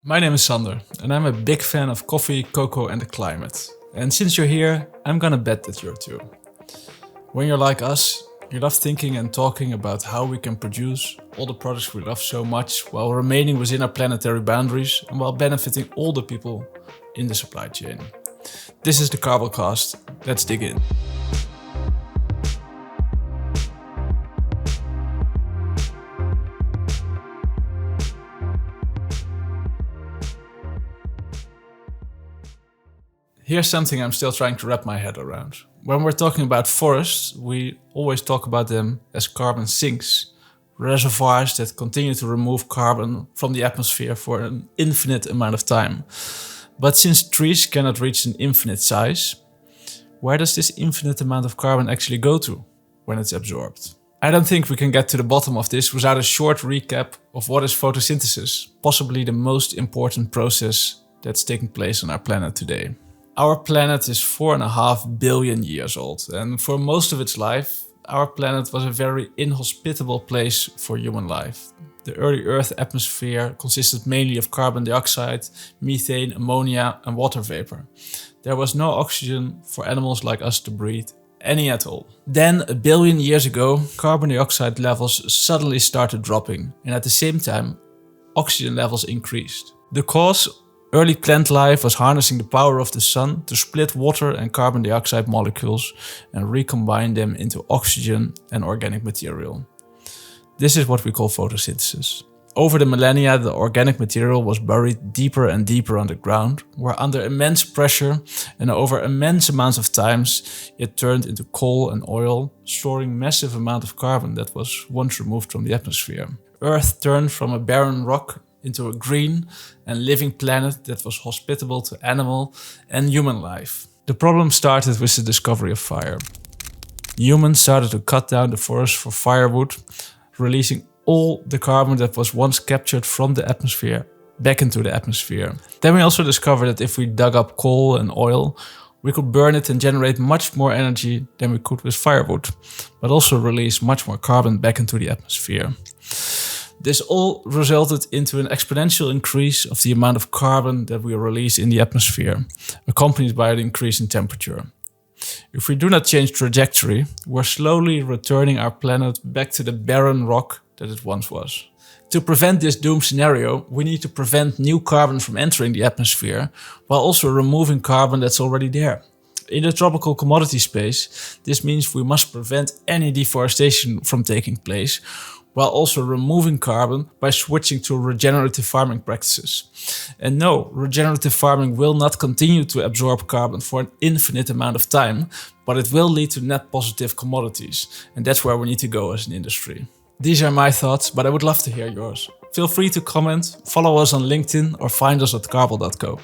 My name is Sander, and I'm a big fan of coffee, cocoa and the climate. And since you're here, I'm gonna bet that you're too. When you're like us, you love thinking and talking about how we can produce all the products we love so much while remaining within our planetary boundaries and while benefiting all the people in the supply chain. This is the Carblecast. Let's dig in. Here's something I'm still trying to wrap my head around. When we're talking about forests, we always talk about them as carbon sinks, reservoirs that continue to remove carbon from the atmosphere for an infinite amount of time. But since trees cannot reach an infinite size, where does this infinite amount of carbon actually go to when it's absorbed? I don't think we can get to the bottom of this without a short recap of what is photosynthesis, possibly the most important process that's taking place on our planet today. Our planet is 4.5 billion years old, and for most of its life, our planet was a very inhospitable place for human life. The early Earth atmosphere consisted mainly of carbon dioxide, methane, ammonia and water vapor. There was no oxygen for animals like us to breathe, any at all. Then, 1 billion years ago, carbon dioxide levels suddenly started dropping, and at the same time, oxygen levels increased. The cause? Early plant life was harnessing the power of the sun to split water and carbon dioxide molecules and recombine them into oxygen and organic material. This is what we call photosynthesis. Over the millennia, the organic material was buried deeper and deeper underground, where under immense pressure and over immense amounts of times, it turned into coal and oil, storing massive amount of carbon that was once removed from the atmosphere. Earth turned from a barren rock into a green and living planet that was hospitable to animal and human life. The problem started with the discovery of fire. Humans started to cut down the forest for firewood, releasing all the carbon that was once captured from the atmosphere back into the atmosphere. Then we also discovered that if we dug up coal and oil, we could burn it and generate much more energy than we could with firewood, but also release much more carbon back into the atmosphere. This all resulted into an exponential increase of the amount of carbon that we release in the atmosphere, accompanied by an increase in temperature. If we do not change trajectory, we're slowly returning our planet back to the barren rock that it once was. To prevent this doom scenario, we need to prevent new carbon from entering the atmosphere, while also removing carbon that's already there. In the tropical commodity space, this means we must prevent any deforestation from taking place, while also removing carbon by switching to regenerative farming practices. And no, regenerative farming will not continue to absorb carbon for an infinite amount of time, but it will lead to net positive commodities. And that's where we need to go as an industry. These are my thoughts, but I would love to hear yours. Feel free to comment, follow us on LinkedIn or find us at Carble.co.